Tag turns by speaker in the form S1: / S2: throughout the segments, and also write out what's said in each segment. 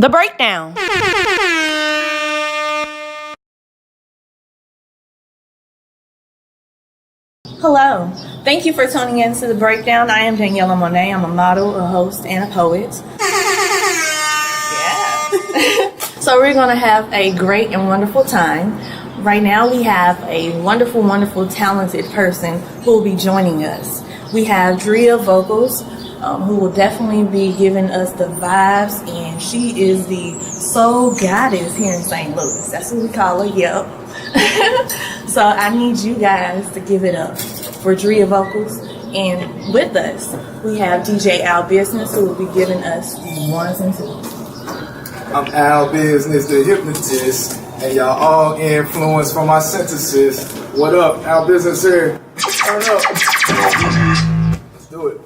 S1: The Breakdown. Hello. Thank you for tuning in to The Breakdown. I am Daniella Monae. I'm a model, a host, and a poet. Yeah. So we're going to have a great and wonderful time. Right now we have a wonderful, wonderful, talented person who will be joining us. We have Drea Vocalz, who will definitely be giving us the vibes, and she is the soul goddess here in St. Louis. That's what we call her, yep. So I need you guys to give it up for Drea Vocalz. And with us, we have DJ Al Business, who will be giving us the ones and twos.
S2: I'm Al Business, the hypnotist, and y'all all influenced from my synthesis. What up, Al Business here? Turn up. Let's do it.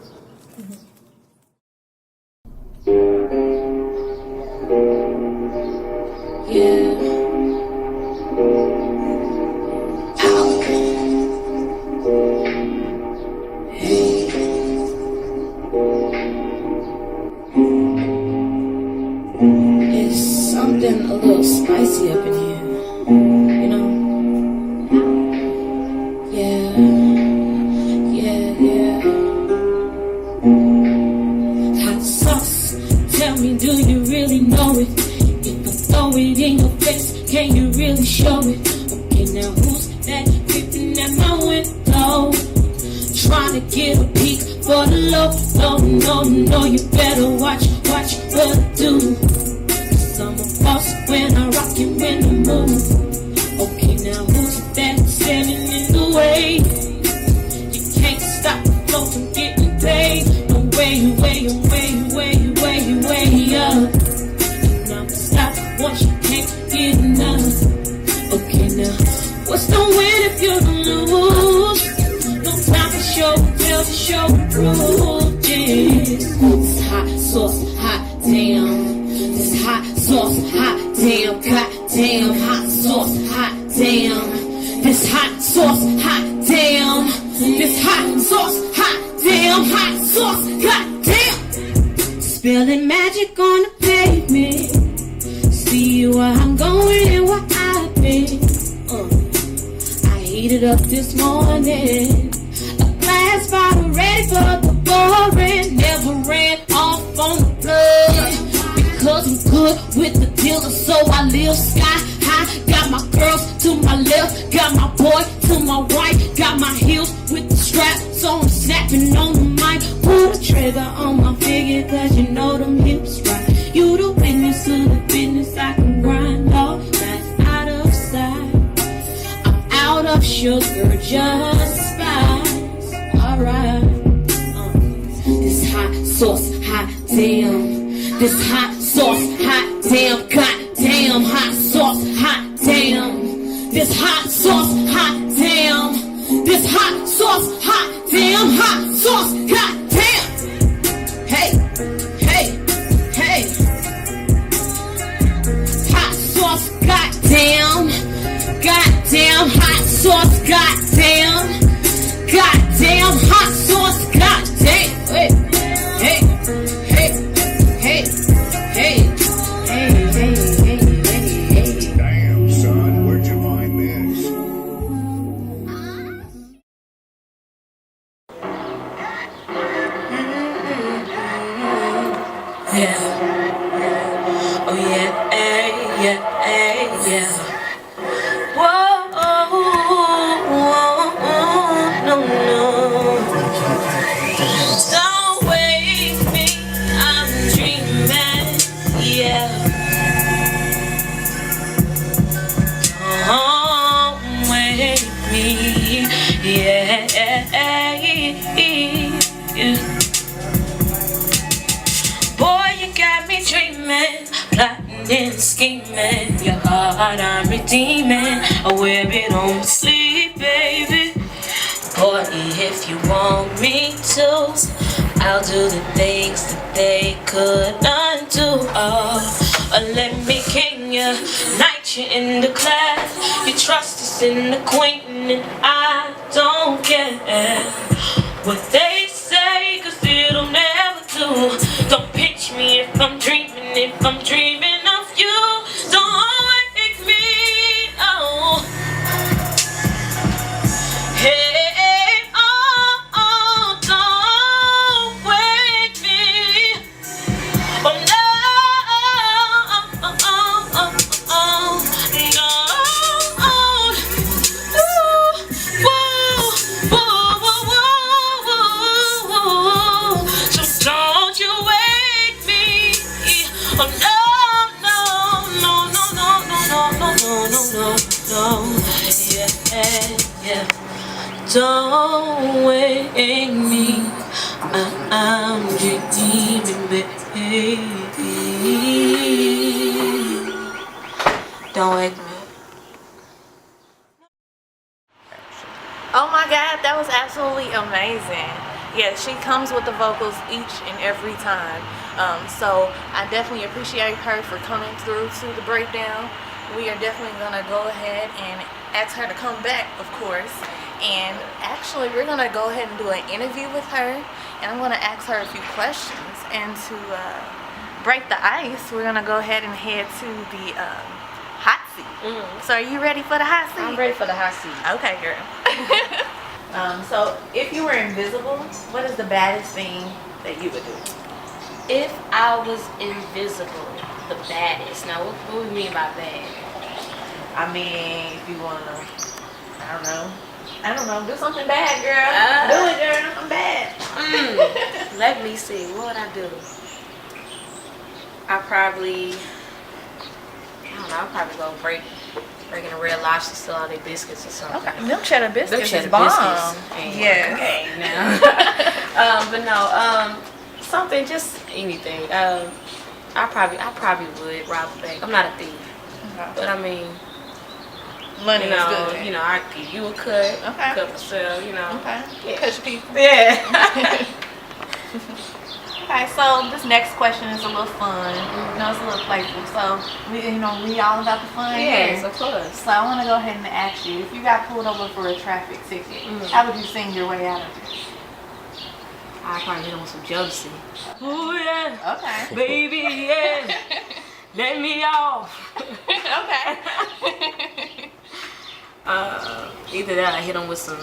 S3: It's something a little spicy up in here, you know? Yeah. Hot sauce, tell me, do you really know it? If I throw it in your face, can you really show it? Okay, now who's that creeping at my window? Trying to get a peek for the low. No, you better watch what I do. Cause I'm a boss when I rock you in the move. Okay, now who's that standing in the way? You can't stop the flow from getting paid. No way up. And I'ma stop once you can't get enough. Okay, now what's the win if you don't lose? No time to show, tell the show prove. This hot sauce, hot damn. This hot sauce, hot damn. Goddamn, hot sauce, hot damn. This hot sauce, hot damn. This hot sauce, hot damn. Hot sauce, goddamn. Spilling magic on the pavement. See where I'm going and where I've been. I heated up this morning. A glass bottle ready for the boring. Never ran off on the plug. Because I'm good with the dealer, so I live sky high. Got my girls to my left, got my boy to my right. Got my heels with the strap, so I'm snapping on the mic. Pull the trigger on my figure, cause you know them hips right. You the witness to the business, I can grind all night out of sight. I'm out of sugar, just spice. Alright. This hot sauce, hot damn. This hot sauce, hot damn. Goddamn, hot sauce, hot damn. This hot sauce, hot damn. This hot sauce, hot damn. Hot sauce, goddamn. Hey. Hot sauce, goddamn. Goddamn, hot sauce, goddamn. Goddamn, hot sauce, goddamn.
S4: Damn, son, where'd you find this?
S3: Yeah. Oh yeah. Whoa, no. Don't wake me, I'm dreaming. Yeah. Don't wake me. Yeah. Boy, you got me dreaming, plotting and scheming. Your heart I'm redeeming. I wear it on my sleeve, baby. Boy, if you want me to, I'll do the things that they could undo. Let me king ya, knight you in the class. You trust us in the queen, and I don't care what they say, cause it'll never do. Don't pinch me if I'm dreaming Don't wake me, I'm dreaming, baby. Don't wake me.
S1: Oh my God, that was absolutely amazing. Yeah, she comes with the vocals each and every time. So I definitely appreciate her for coming through to the breakdown. We are definitely gonna go ahead and ask her to come back, of course. And actually, we're gonna go ahead and do an interview with her. And I'm gonna ask her a few questions. And to break the ice, we're gonna go ahead and head to the hot seat. So are you ready for the hot seat?
S3: I'm ready for the hot seat.
S1: Okay, girl. So if you were invisible, what is the baddest thing that you would do?
S3: If I was invisible, the baddest. Now, what do you mean by bad?
S1: I mean, if you wanna, I don't know, do something bad, girl. Do it, girl. I'm bad.
S3: Let me see. What would I do? I'd probably go breaking a Red Lobster, steal all their biscuits or something.
S1: Okay. Milk cheddar biscuits
S3: Milk cheddar
S1: is bomb.
S3: biscuits.
S1: Yeah.
S3: Okay, now. But no, something, just anything. I probably would rob a bank. I'm not a thief, but I mean,
S1: money
S3: is
S1: good.
S3: You know, I give you a cut, cut myself. You know,
S1: Yeah. Cut your people.
S3: Yeah.
S1: Okay, so this next question is a little fun. You know, it's a little playful. So we all about the fun.
S3: Yes,
S1: here.
S3: of course.
S1: So I want to go ahead and ask you, if you got pulled over for a traffic ticket, how would you sing your way out of it?
S3: I probably hit him with some jealousy. Oh yeah.
S1: Okay.
S3: Baby, yeah. Let me off.
S1: Okay.
S3: Either that or I hit him with some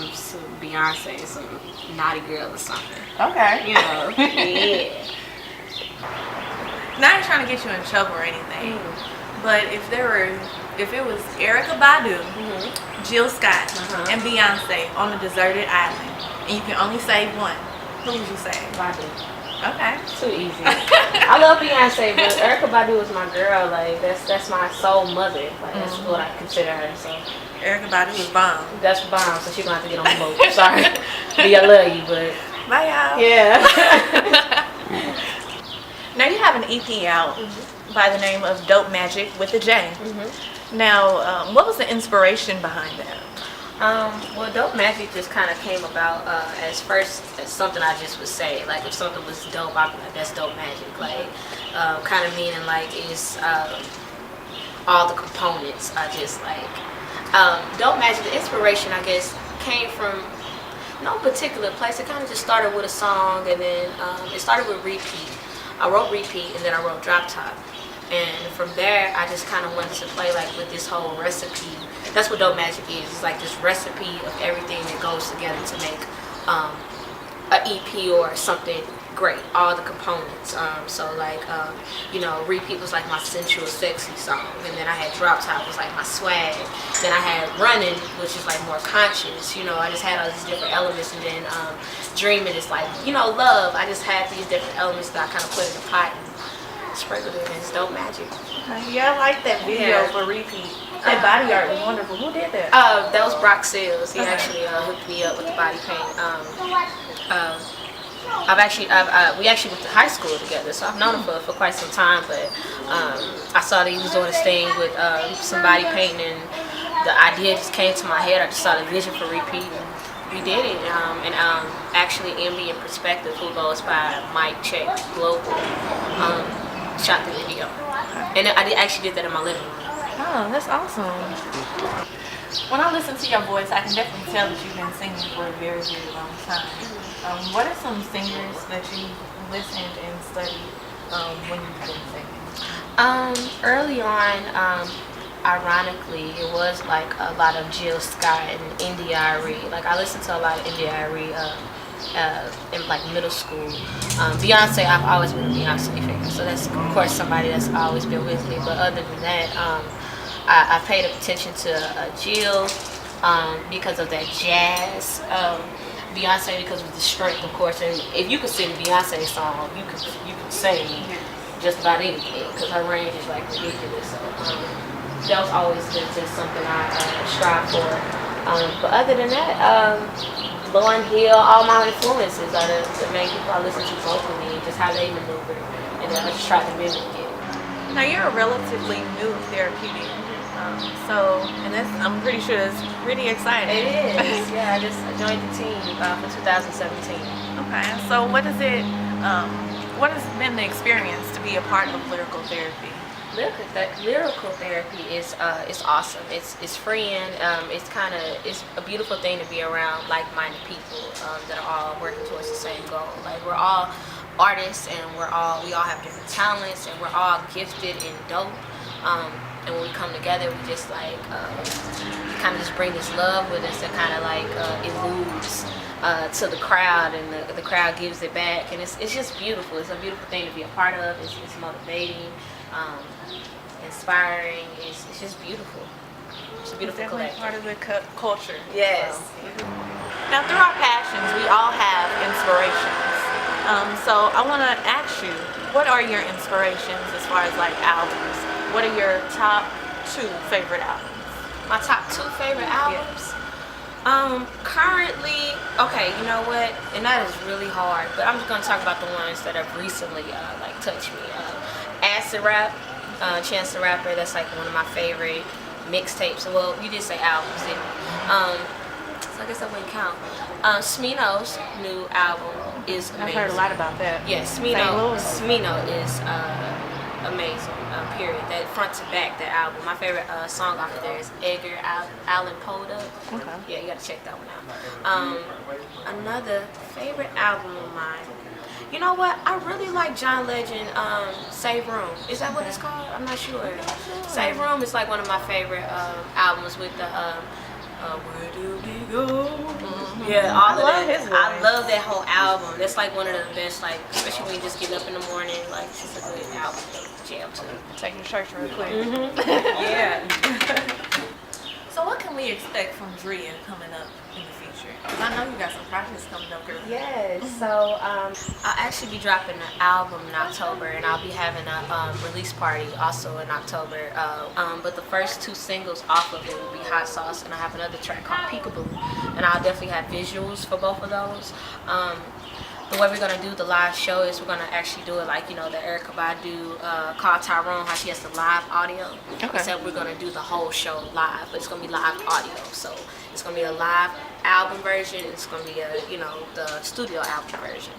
S3: Beyonce, some Naughty Girl or something.
S1: Okay.
S3: You know, yeah.
S1: Not even trying to get you in trouble or anything, but if it was Erykah Badu, Jill Scott, and Beyonce on a deserted island, and you can only save one, who would you save?
S3: Badu.
S1: Okay.
S3: Too easy. I love Beyonce, but Erykah Badu is my girl. Like that's my soul mother. Like that's what I consider her. So
S1: Erykah Badu is bomb.
S3: that's bomb. So she's gonna have to get on the boat. Sorry, B, I love you, but
S1: Bye, y'all.
S3: yeah.
S1: Now you have an EP out by the name of Dope Magic with a J. Now, what was the inspiration behind that?
S3: Well, Dope Magic just kind of came about as something I just would say. Like if something was dope, I'd be like, that's Dope Magic. Like kind of meaning like it's all the components are just like Dope Magic. The inspiration, I guess, came from no particular place. It kind of just started with a song, and then it started with Repeat. I wrote Repeat, and then I wrote Drop Top. And from there, I just kind of wanted to play like with this whole recipe. That's what Dope Magic is. It's like this recipe of everything that goes together to make an EP or something great. All the components. So like, Repeat was like my sensual, sexy song. And then I had Drop Top was like my swag. Then I had Running, which is like more conscious. I just had all these different elements. And then Dreaming is like, love. I just had these different elements that I kind of put in a pot and sprinkled it in. It's Dope Magic.
S1: Yeah, I like that video for Repeat. That body art was wonderful. Who did that?
S3: That was Brock Sales. He actually hooked me up with the body paint. We actually went to high school together, so I've known him for quite some time. But I saw that he was doing this thing with some body painting, and the idea just came to my head. I just saw the vision for Repeat, and we did it. Actually, MB in Perspective, who goes by Mike Check Global, shot the video, and I actually did that in my living room.
S1: Oh, that's awesome. When I listen to your voice, I can definitely tell that you've been singing for a very, very long time. What are some singers that you listened and studied when you've been singing?
S3: Early on, ironically, it was like a lot of Jill Scott and India.Arie. Like I listened to a lot of India.Arie in like middle school. Beyonce, I've always been a Beyonce fan, so that's of course somebody that's always been with me. But other than that, I paid attention to Jill because of that jazz. Beyonce because of the strength, of course. And if you could sing a Beyonce song, you could sing just about anything because her range is like ridiculous. So that was always just something I strive for. But other than that,
S5: Lauryn Hill, all my influences are the main people I listen to vocally, just how they maneuver, and then I just try to mimic it.
S1: Now you're a relatively new therapeutic, and that's, I'm pretty sure it's really exciting.
S5: It is, yeah. I joined the team for 2017.
S1: Okay, so what has been the experience to be a part of lyrical therapy?
S5: Lyrical therapy is awesome. It's freeing. It's a beautiful thing to be around like-minded people that are all working towards the same goal. Like, we're all artists, and we all have different talents, and we're all gifted and dope. And when we come together, we just like kind of just bring this love with us that kind of like eludes to the crowd, and the crowd gives it back, and it's just beautiful. It's a beautiful thing to be a part of. It's motivating, inspiring. It's just beautiful. It's a beautiful collection.
S1: Part of the culture.
S5: Yes.
S1: So. Now, through our passions, we all have inspirations. So I want to ask you, what are your inspirations as far as like albums? What are your top 2 favorite albums?
S5: My top 2 favorite albums? Currently, okay, you know what? And that is really hard, but I'm just gonna talk about the ones that have recently like touched me. Acid Rap, Chance the Rapper. That's like one of my favorite mixtapes. Well, you did say albums, didn't you? So I guess I wouldn't count. Smino's new album is amazing.
S1: I've heard a lot about that.
S5: Yeah, Smino is amazing. Period. That front to back, that album. My favorite song off of there is Edgar Allan Poe.
S1: Okay.
S5: Yeah, you gotta check that one out. Another favorite album of mine. You know what? I really like John Legend. Save Room. Is that what it's called? I'm not sure. Save Room is like one of my favorite albums with the Where Do We Go? Yeah, all of that. I love that whole album. That's like one of the best, like, especially when you just get up in the morning. Like, it's just a good album to jam to.
S1: Take your church real quick.
S5: Yeah.
S1: So what can we expect from Drea coming up in the future? Because I know you got some projects coming up, girl.
S5: Yes. So I'll actually be dropping an album in October, and I'll be having a release party also in October. But the first 2 singles off of it will be Hot Sauce, and I have another track called Peekaboo, and I'll definitely have visuals for both of those. The way we're gonna do the live show is we're gonna actually do it like, you know, the Erykah Badu called Tyrone, how she has the live audio.
S1: Okay.
S5: Except we're gonna do the whole show live, but it's gonna be live audio. So it's gonna be a live album version. It's gonna be a, you know, the studio album version.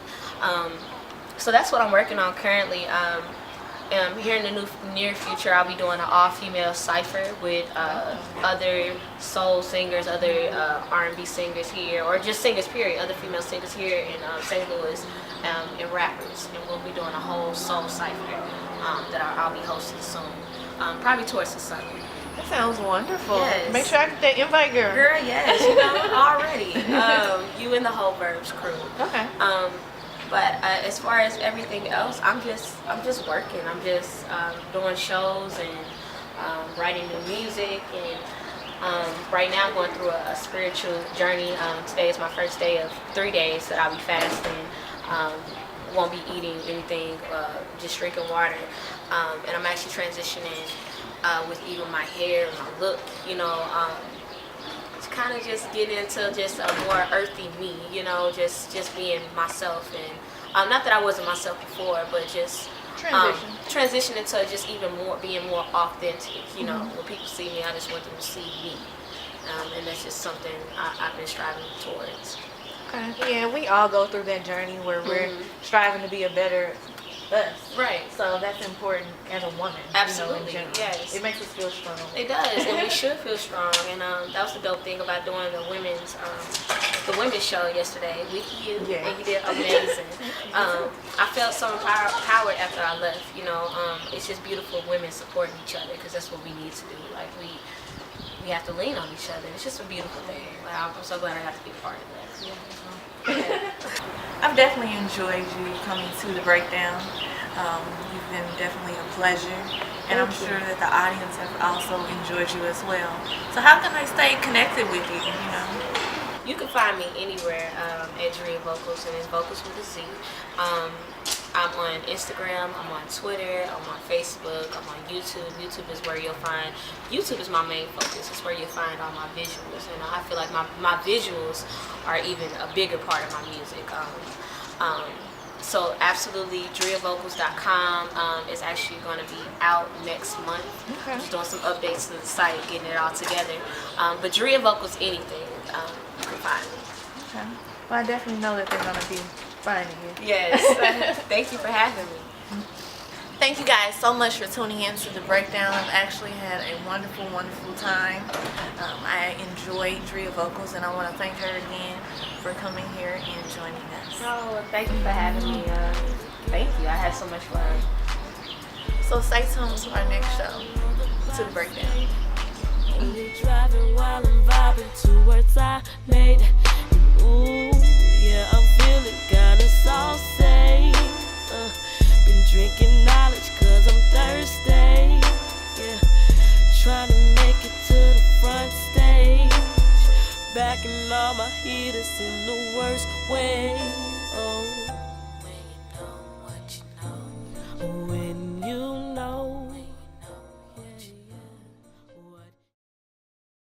S5: So that's what I'm working on currently. Here in the near future, I'll be doing an all-female cypher with other soul singers, other R&B singers here, or just singers period, other female singers here in St. Louis, and rappers. And we'll be doing a whole soul cypher that I'll be hosting soon, probably towards the summer.
S1: That sounds wonderful.
S5: Yes.
S1: Make sure I get that invite, girl.
S5: Girl, yes, you know, already. You and the whole Verbs crew.
S1: Okay.
S5: But as far as everything else, I'm just working. I'm just doing shows and writing new music, and right now I'm going through a spiritual journey. Today is my first day of 3 days that I'll be fasting. Won't be eating anything, just drinking water. And I'm actually transitioning with even my hair and my look, you know. Kind of just get into just a more earthy me, you know, just being myself, and not that I wasn't myself before, but just transition into just even more being more authentic, you know. When people see me, I just want them to see me, and that's just something I've been striving towards.
S1: Okay. Yeah, we all go through that journey where we're striving to be a better us.
S5: Right.
S1: So that's important as a woman.
S5: Absolutely.
S1: You know, in general.
S5: Yes.
S1: It makes us feel strong.
S5: It does, and we should feel strong. And that was the dope thing about doing the women's show yesterday with you.
S1: Yeah.
S5: And you did amazing. I felt so empowered after I left. You know, it's just beautiful women supporting each other, because that's what we need to do. Like we have to lean on each other. It's just a beautiful thing. Like, I'm so glad I got to be a part of that. Yeah.
S1: I've definitely enjoyed you coming to the breakdown. You've been definitely a pleasure, and I'm sure that the audience have also enjoyed you as well. So how can they stay connected with you? You know,
S5: you can find me anywhere at Drea Vocalz, and it's Vocalz with a Z. I'm on Instagram, I'm on Twitter, I'm on Facebook, I'm on YouTube. YouTube is where you'll find, YouTube is my main focus. It's where you'll find all my visuals. And I feel like my visuals are even a bigger part of my music. So absolutely, DreaVocalz.com is actually going to be out next month.
S1: Okay.
S5: Just doing some updates to the site, getting it all together. But Drea Vocalz, anything, you can find me.
S1: Okay. Well, I definitely know that they're going to be finding you.
S5: Yes. Thank you for having me.
S1: Thank you guys so much for tuning in to the breakdown. I've actually had a wonderful, wonderful time. I enjoyed Drea Vocalz, and I want to thank her again for coming here and joining us.
S5: Oh, thank you for having me. Thank you. I had so much fun.
S1: So stay tuned to our next show, to the breakdown.
S3: Driving while I'm vibing to words I made. Ooh, yeah, I'm feeling kinda saucy. Been drinking knowledge cause I'm thirsty. Yeah, trying to make it to the front stage. Backing all my heaters in the worst way. Oh.